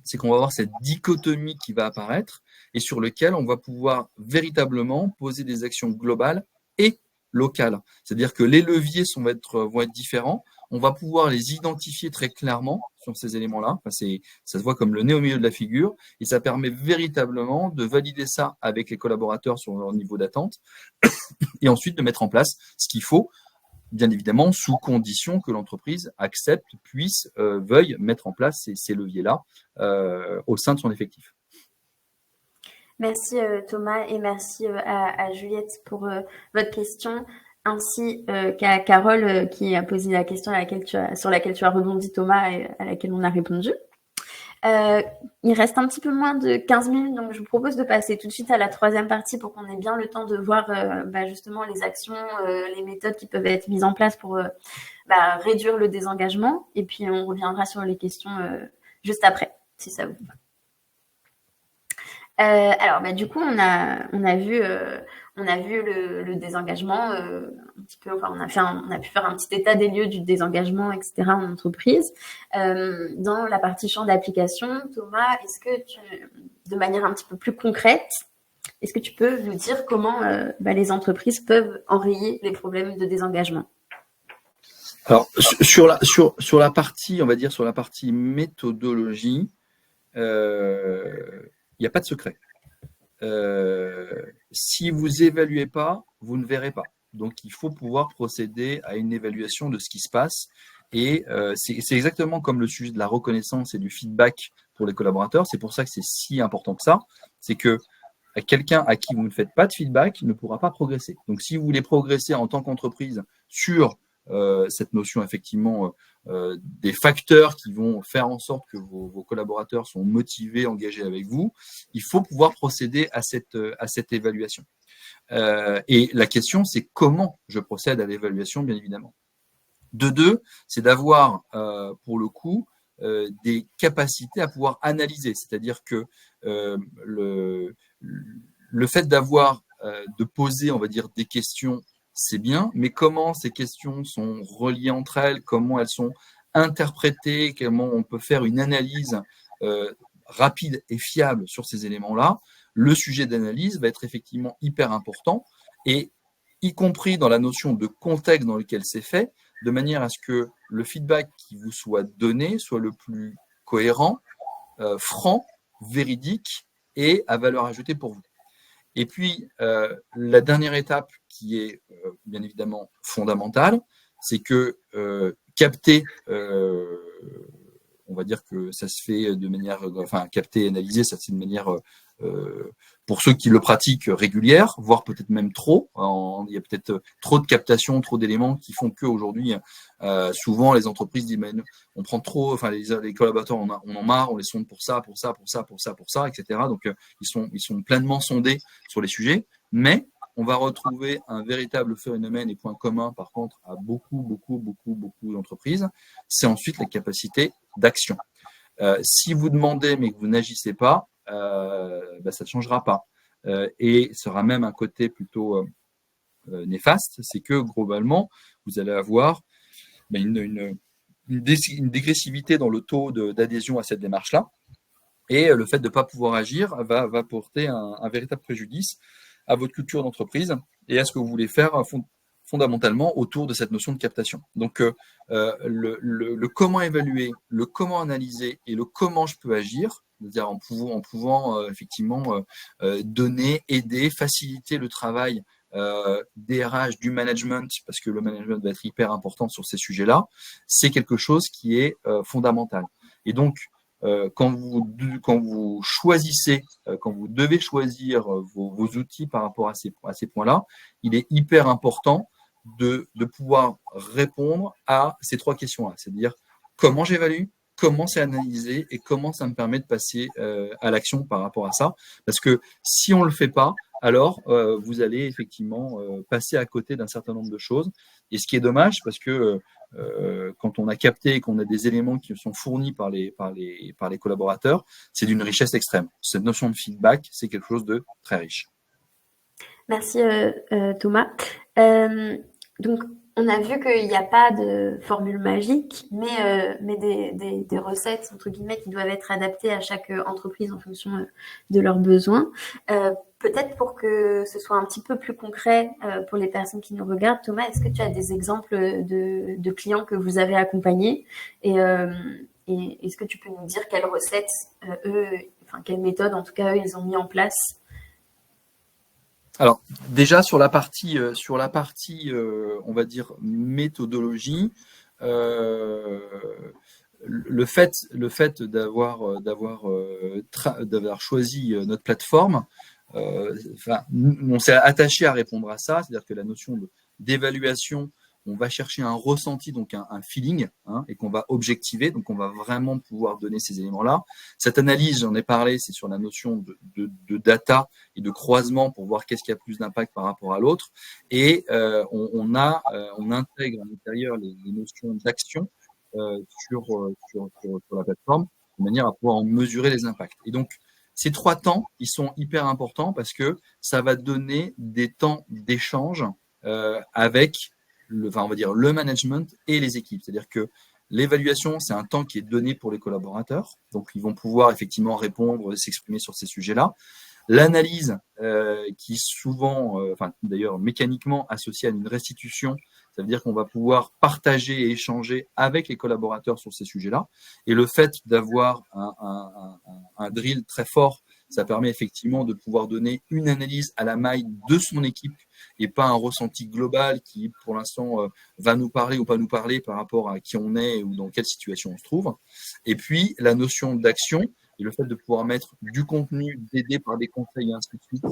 c'est qu'on va avoir cette dichotomie qui va apparaître et sur lequel on va pouvoir véritablement poser des actions globales et locales. C'est-à-dire que les leviers vont être différents. On va pouvoir les identifier très clairement sur ces éléments-là. Enfin, ça se voit comme le nez au milieu de la figure et ça permet véritablement de valider ça avec les collaborateurs sur leur niveau d'attente et ensuite de mettre en place ce qu'il faut, bien évidemment, sous condition que l'entreprise accepte, puisse, veuille mettre en place ces leviers-là au sein de son effectif. Merci Thomas et merci à Juliette pour votre question, ainsi qu'à Carole qui a posé la question sur laquelle tu as rebondi Thomas et à laquelle on a répondu. Il reste un petit peu moins de 15 minutes, donc je vous propose de passer tout de suite à la troisième partie pour qu'on ait bien le temps de voir justement les actions, les méthodes qui peuvent être mises en place pour réduire le désengagement. Et puis on reviendra sur les questions juste après, si ça vous va. Alors du coup on a vu le désengagement un petit peu, enfin on a pu faire un petit état des lieux du désengagement, etc. en entreprise. Dans la partie champ d'application, Thomas, est-ce que de manière un petit peu plus concrète, est-ce que tu peux nous dire comment les entreprises peuvent enrayer les problèmes de désengagement? Alors sur la partie, on va dire sur la partie méthodologie, il n'y a pas de secret. Si vous évaluez pas, vous ne verrez pas. Donc, il faut pouvoir procéder à une évaluation de ce qui se passe. Et c'est exactement comme le sujet de la reconnaissance et du feedback pour les collaborateurs. C'est pour ça que c'est si important que ça. C'est que quelqu'un à qui vous ne faites pas de feedback ne pourra pas progresser. Donc, si vous voulez progresser en tant qu'entreprise sur cette notion effectivement des facteurs qui vont faire en sorte que vos collaborateurs sont motivés, engagés avec vous, il faut pouvoir procéder à cette évaluation. Et la question, c'est comment je procède à l'évaluation, bien évidemment. De deux, c'est d'avoir pour le coup des capacités à pouvoir analyser, c'est-à-dire que le fait d'avoir de poser, on va dire, des questions, c'est bien, mais comment ces questions sont reliées entre elles, comment elles sont interprétées, comment on peut faire une analyse rapide et fiable sur ces éléments-là. Le sujet d'analyse va être effectivement hyper important, et y compris dans la notion de contexte dans lequel c'est fait, de manière à ce que le feedback qui vous soit donné soit le plus cohérent, franc, véridique et à valeur ajoutée pour vous. Et puis, la dernière étape qui est bien évidemment fondamentale, c'est que capter, on va dire que ça se fait de manière, enfin capter et analyser, ça se fait de manière, pour ceux qui le pratiquent, régulière, voire peut-être même trop. Il y a peut-être trop de captation, trop d'éléments qui font qu'aujourd'hui, souvent les entreprises disent, mais on prend trop, enfin les collaborateurs, on en marre, on les sonde pour ça, etc. Donc ils sont pleinement sondés sur les sujets, mais on va retrouver un véritable phénomène et point commun, par contre, à beaucoup d'entreprises, c'est ensuite la capacité d'action. Si vous demandez mais que vous n'agissez pas, ça ne changera pas. Et sera même un côté plutôt néfaste, c'est que globalement, vous allez avoir une dégressivité dans le taux d'adhésion à cette démarche-là. Et le fait de ne pas pouvoir agir va porter un véritable préjudice à votre culture d'entreprise et à ce que vous voulez faire fondamentalement autour de cette notion de captation. Donc, le comment évaluer, le comment analyser et le comment je peux agir, c'est-à-dire en pouvant effectivement donner, aider, faciliter le travail des RH, du management, parce que le management va être hyper important sur ces sujets-là, c'est quelque chose qui est fondamental. Et donc, quand vous choisissez, quand vous devez choisir vos outils par rapport à ces points-là, il est hyper important de pouvoir répondre à ces trois questions-là. C'est-à-dire comment j'évalue, comment c'est analysé et comment ça me permet de passer à l'action par rapport à ça. Parce que si on ne le fait pas, alors vous allez effectivement passer à côté d'un certain nombre de choses. Et ce qui est dommage, parce que quand on a capté et qu'on a des éléments qui sont fournis par les collaborateurs, c'est d'une richesse extrême. Cette notion de feedback, c'est quelque chose de très riche. Merci Thomas. Donc, on a vu qu'il n'y a pas de formule magique, mais des recettes, entre guillemets, qui doivent être adaptées à chaque entreprise en fonction de leurs besoins. Peut-être pour que ce soit un petit peu plus concret pour les personnes qui nous regardent, Thomas, est-ce que tu as des exemples de clients que vous avez accompagnés et est-ce que tu peux nous dire quelles recettes, quelles méthodes, en tout cas, eux, ils ont mis en place? Alors déjà sur la partie, on va dire méthodologie, le fait d'avoir choisi notre plateforme, on s'est attaché à répondre à ça, c'est-à-dire que la notion d'évaluation, on va chercher un ressenti, donc un feeling, et qu'on va objectiver, donc on va vraiment pouvoir donner ces éléments-là. Cette analyse, j'en ai parlé, c'est sur la notion de data et de croisement pour voir qu'est-ce qui a plus d'impact par rapport à l'autre. Et on intègre à l'intérieur les notions d'action sur la plateforme, de manière à pouvoir en mesurer les impacts. Et donc, ces trois temps, ils sont hyper importants parce que ça va donner des temps d'échange avec on va dire le management et les équipes. C'est-à-dire que l'évaluation, c'est un temps qui est donné pour les collaborateurs. Donc, ils vont pouvoir effectivement répondre, s'exprimer sur ces sujets-là. L'analyse, qui est souvent, d'ailleurs mécaniquement associée à une restitution, ça veut dire qu'on va pouvoir partager et échanger avec les collaborateurs sur ces sujets-là. Et le fait d'avoir un drill très fort, ça permet effectivement de pouvoir donner une analyse à la maille de son équipe et pas un ressenti global qui, pour l'instant, va nous parler ou pas nous parler par rapport à qui on est ou dans quelle situation on se trouve. Et puis, la notion d'action et le fait de pouvoir mettre du contenu, d'aider par des conseils et ainsi de suite,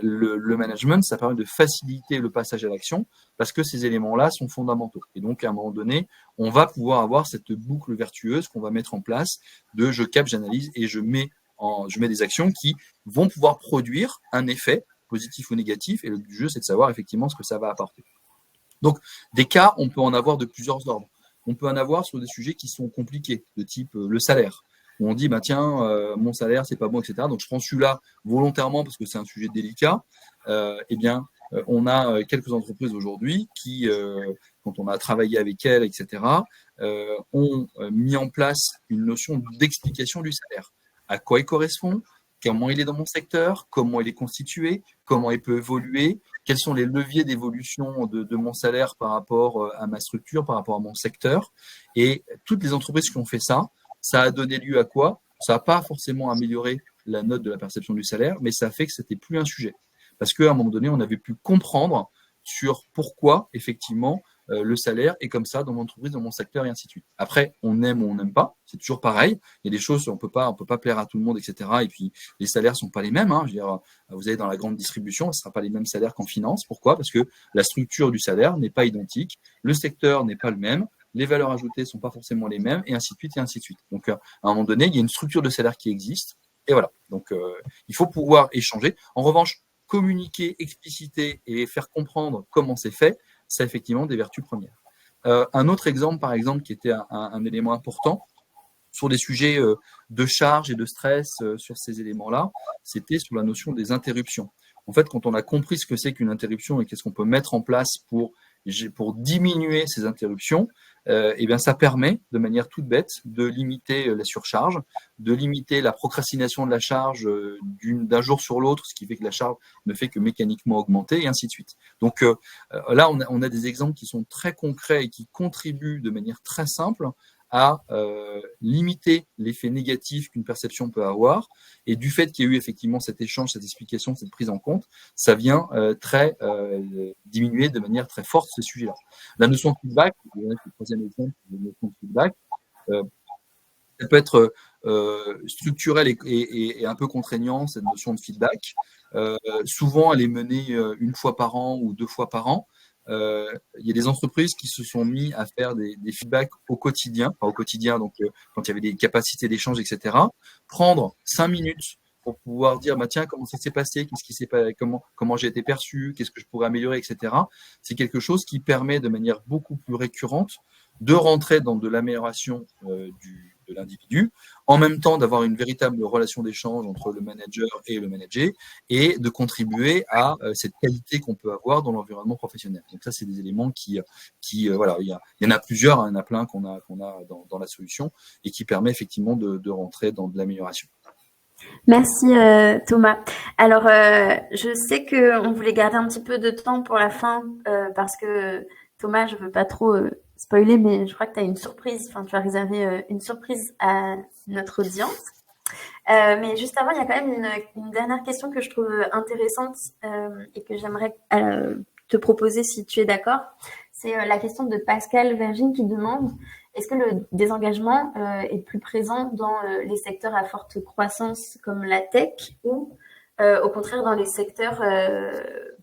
le management, ça permet de faciliter le passage à l'action parce que ces éléments-là sont fondamentaux. Et donc, à un moment donné, on va pouvoir avoir cette boucle vertueuse qu'on va mettre en place de je capte, j'analyse et je mets des actions qui vont pouvoir produire un effet positif ou négatif. Et le but du jeu, c'est de savoir effectivement ce que ça va apporter. Donc, des cas, on peut en avoir de plusieurs ordres. On peut en avoir sur des sujets qui sont compliqués, de type le salaire, où on dit, mon salaire, c'est pas bon, etc. Donc, je prends celui-là volontairement parce que c'est un sujet délicat. On a quelques entreprises aujourd'hui qui, quand on a travaillé avec elles, etc., ont mis en place une notion d'explication du salaire. À quoi il correspond, comment il est dans mon secteur, comment il est constitué, comment il peut évoluer, quels sont les leviers d'évolution de mon salaire par rapport à ma structure, par rapport à mon secteur. Et toutes les entreprises qui ont fait ça, Ça a donné lieu à quoi? Ça n'a pas forcément amélioré la note de la perception du salaire, mais ça fait que c'était plus un sujet. Parce qu'à un moment donné, on avait pu comprendre sur pourquoi, effectivement, le salaire est comme ça dans mon entreprise, dans mon secteur, et ainsi de suite. Après, on aime ou on n'aime pas, c'est toujours pareil. Il y a des choses, on peut pas plaire à tout le monde, etc. Et puis, les salaires sont pas les mêmes. Je veux dire, vous allez dans la grande distribution, ce sera pas les mêmes salaires qu'en finance. Pourquoi? Parce que la structure du salaire n'est pas identique, le secteur n'est pas le même, les valeurs ajoutées sont pas forcément les mêmes, et ainsi de suite, et ainsi de suite. Donc, à un moment donné, il y a une structure de salaire qui existe, et voilà. Donc, il faut pouvoir échanger. En revanche, communiquer, expliciter et faire comprendre comment c'est fait, c'est effectivement des vertus premières. Un autre exemple, par exemple, qui était un élément important sur des sujets de charge et de stress sur ces éléments-là, c'était sur la notion des interruptions. En fait, quand on a compris ce que c'est qu'une interruption et qu'est-ce qu'on peut mettre en place pour diminuer ces interruptions, eh bien, ça permet, de manière toute bête, de limiter la surcharge, de limiter la procrastination de la charge d'un jour sur l'autre, ce qui fait que la charge ne fait que mécaniquement augmenter, et ainsi de suite. Donc là, on a des exemples qui sont très concrets et qui contribuent de manière très simple à limiter l'effet négatif qu'une perception peut avoir. Et du fait qu'il y a eu effectivement cet échange, cette explication, cette prise en compte, ça vient diminuer de manière très forte ce sujet-là. La notion de feedback, le troisième exemple, la notion de feedback, ça peut être structurel et un peu contraignant, cette notion de feedback. Souvent, elle est menée une fois par an ou 2 fois par an. Il y a des entreprises qui se sont mis à faire des feedbacks au quotidien, donc quand il y avait des capacités d'échange, etc. Prendre 5 minutes pour pouvoir dire tiens, comment ça s'est passé, qu'est-ce qui s'est passé, comment j'ai été perçu, qu'est-ce que je pourrais améliorer, etc. C'est quelque chose qui permet de manière beaucoup plus récurrente de rentrer dans de l'amélioration de l'individu, en même temps d'avoir une véritable relation d'échange entre le manager et le managé, et de contribuer à cette qualité qu'on peut avoir dans l'environnement professionnel. Donc ça, c'est des éléments qui voilà, il y en a plusieurs, il y en a plein qu'on a dans la solution, et qui permet effectivement de rentrer dans de l'amélioration. Merci Thomas. Alors, je sais qu'on voulait garder un petit peu de temps pour la fin parce que Thomas, je veux pas trop spoiler, mais je crois que tu as une surprise, enfin tu as réservé une surprise à notre audience. Mais juste avant, il y a quand même une dernière question que je trouve intéressante et que j'aimerais te proposer si tu es d'accord. C'est la question de Pascal Vergine qui demande est-ce que le désengagement est plus présent dans les secteurs à forte croissance comme la tech ou au contraire dans les secteurs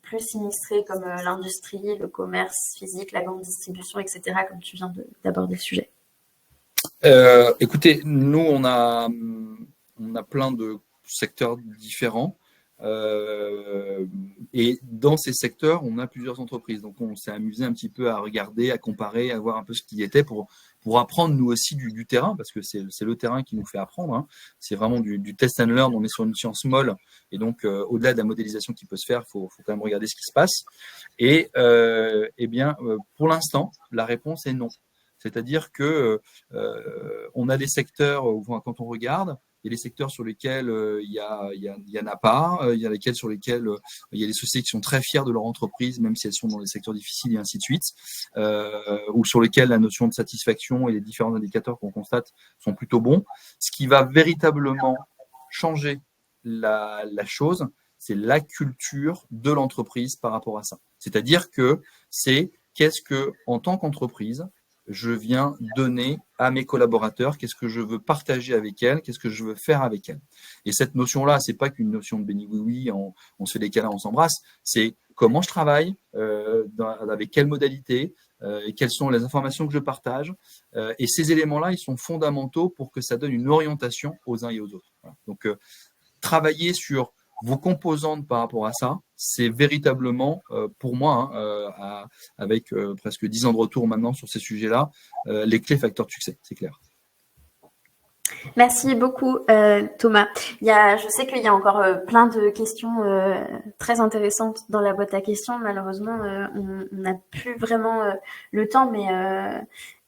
plus sinistrés comme l'industrie, le commerce physique, la grande distribution, etc., comme tu viens d'aborder le sujet? Écoutez, nous, on a plein de secteurs différents. Et dans ces secteurs, on a plusieurs entreprises. Donc, on s'est amusé un petit peu à regarder, à comparer, à voir un peu ce qui était pour apprendre nous aussi du terrain, parce que c'est le terrain qui nous fait apprendre. C'est vraiment du test and learn. On est sur une science molle, et donc au-delà de la modélisation qui peut se faire, faut quand même regarder ce qui se passe. Et eh bien, pour l'instant, la réponse est non. C'est-à-dire que on a des secteurs où, quand on regarde, il y a des secteurs sur lesquels il y en a pas, il y a lesquels sur lesquels il y a des sociétés qui sont très fiers de leur entreprise, même si elles sont dans des secteurs difficiles et ainsi de suite, ou sur lesquels la notion de satisfaction et les différents indicateurs qu'on constate sont plutôt bons. Ce qui va véritablement changer la chose, c'est la culture de l'entreprise par rapport à ça. C'est-à-dire que c'est qu'est-ce que, en tant qu'entreprise, je viens donner à mes collaborateurs, qu'est-ce que je veux partager avec elles, qu'est-ce que je veux faire avec elles. Et cette notion-là, c'est pas qu'une notion de béni oui, on se fait des câlins, on s'embrasse, c'est comment je travaille, avec quelle modalité, et quelles sont les informations que je partage. Et ces éléments-là, ils sont fondamentaux pour que ça donne une orientation aux uns et aux autres. Voilà. Donc, travailler sur vos composantes par rapport à ça, c'est véritablement, pour moi, avec presque 10 ans de retour maintenant sur ces sujets-là, les clés facteurs de succès, c'est clair. Merci beaucoup, Thomas. Je sais qu'il y a encore plein de questions très intéressantes dans la boîte à questions. Malheureusement, on n'a plus vraiment le temps,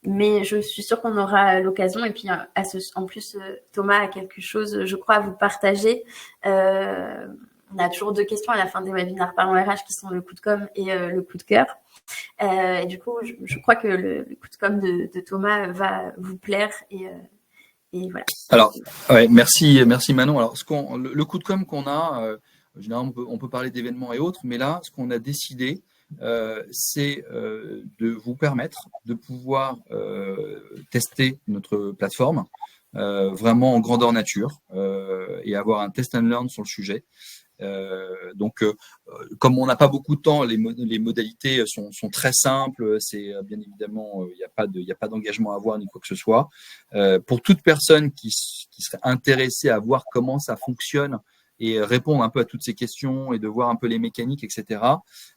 mais je suis sûre qu'on aura l'occasion. Et puis, en plus, Thomas a quelque chose, je crois, à vous partager. On a toujours 2 questions à la fin des webinaires Parlons RH qui sont le coup de com' et le coup de cœur. Et du coup, je crois que le coup de com' de Thomas va vous plaire Et voilà. Alors, ouais, merci Manon. Alors, le coup de com' qu'on a, généralement, on peut parler d'événements et autres, mais là, ce qu'on a décidé, c'est de vous permettre de pouvoir tester notre plateforme vraiment en grandeur nature et avoir un test and learn sur le sujet. Donc, comme on n'a pas beaucoup de temps, les modalités sont très simples. C'est bien évidemment, il n'y a pas d'engagement à avoir ni quoi que ce soit. Pour toute personne qui serait intéressée à voir comment ça fonctionne et répondre un peu à toutes ces questions et de voir un peu les mécaniques, etc.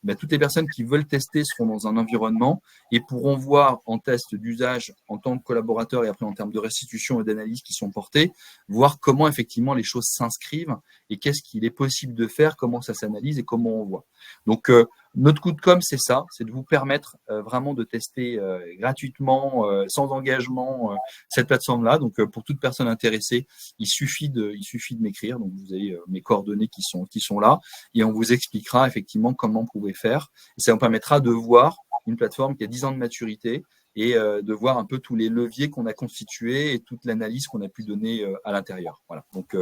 Ben, toutes les personnes qui veulent tester seront dans un environnement et pourront voir en test d'usage en tant que collaborateur et après en termes de restitution et d'analyse qui sont portés, voir comment effectivement les choses s'inscrivent et qu'est-ce qu'il est possible de faire, comment ça s'analyse et comment on voit. Donc, notre coup de com', c'est ça, c'est de vous permettre vraiment de tester gratuitement, sans engagement, cette plateforme-là. Donc, pour toute personne intéressée, il suffit de m'écrire. Donc, vous avez mes coordonnées qui sont là et on vous expliquera effectivement comment vous pouvez faire. Et ça vous permettra de voir une plateforme qui a 10 ans de maturité et de voir un peu tous les leviers qu'on a constitués et toute l'analyse qu'on a pu donner à l'intérieur. Voilà. Donc,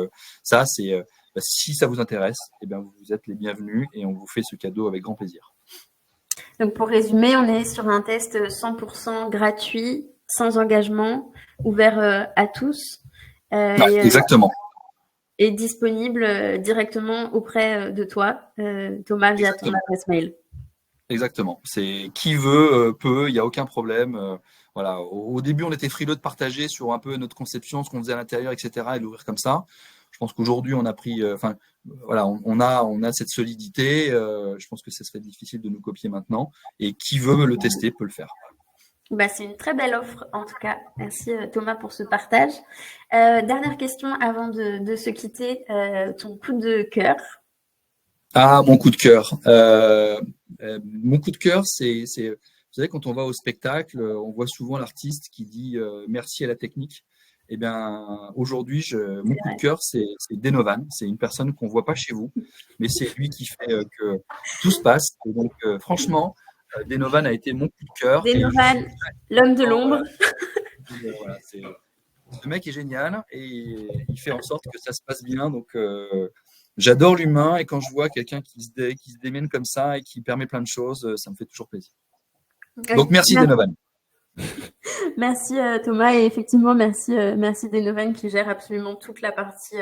ça, c'est si ça vous intéresse, eh bien, vous êtes les bienvenus et on vous fait ce cadeau avec grand plaisir. Donc, pour résumer, on est sur un test 100% gratuit, sans engagement, ouvert à tous. Exactement. Et disponible directement auprès de toi, Thomas, via ton adresse mail. Exactement. C'est qui veut, peut, il n'y a aucun problème. Voilà. Au début, on était frileux de partager sur un peu notre conception, ce qu'on faisait à l'intérieur, etc., et l'ouvrir comme ça. Je pense qu'aujourd'hui, on a pris, voilà, on a cette solidité. Je pense que ce serait difficile de nous copier maintenant. Et qui veut le tester peut le faire. Bah, c'est une très belle offre, en tout cas. Merci Thomas pour ce partage. Dernière question avant de se quitter. Ton coup de cœur. Ah, mon coup de cœur. Mon coup de cœur, c'est, vous savez, quand on va au spectacle, on voit souvent l'artiste qui dit merci à la technique. Eh bien, aujourd'hui, mon coup de cœur, c'est Denovan. C'est une personne qu'on voit pas chez vous, mais c'est lui qui fait que tout se passe. Et donc, franchement, Denovan a été mon coup de cœur. Denovan, l'homme de l'ombre. Voilà, ce mec est génial et il fait en sorte que ça se passe bien. Donc, j'adore l'humain et quand je vois quelqu'un qui se démène comme ça et qui permet plein de choses, ça me fait toujours plaisir. Donc, merci Denovan. Merci Thomas et effectivement merci Denovan qui gère absolument toute la partie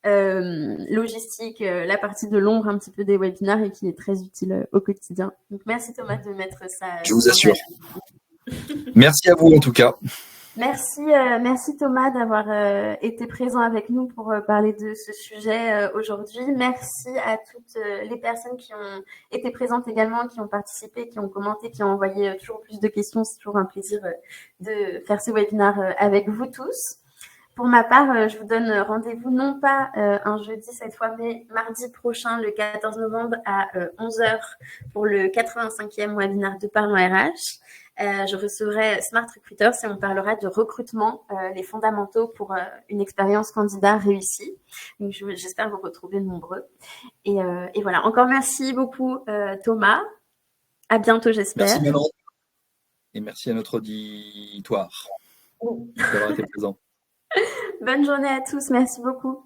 logistique, la partie de l'ombre un petit peu des webinaires et qui est très utile au quotidien. Donc merci Thomas de mettre ça. Je vous assure. Merci à vous en tout cas. Merci Thomas d'avoir été présent avec nous pour parler de ce sujet aujourd'hui. Merci à toutes les personnes qui ont été présentes également, qui ont participé, qui ont commenté, qui ont envoyé toujours plus de questions. C'est toujours un plaisir de faire ce webinaire avec vous tous. Pour ma part, je vous donne rendez-vous non pas un jeudi cette fois, mais mardi prochain, le 14 novembre à 11h pour le 85e webinaire de Parlons RH. Je recevrai Smart Recruiters et on parlera de recrutement, les fondamentaux pour une expérience candidat réussie. Donc, j'espère vous retrouver nombreux. Et voilà, encore merci beaucoup Thomas. À bientôt, j'espère. Merci Manon. Et merci à notre auditoire d'avoir été présent. Bonne journée à tous, merci beaucoup.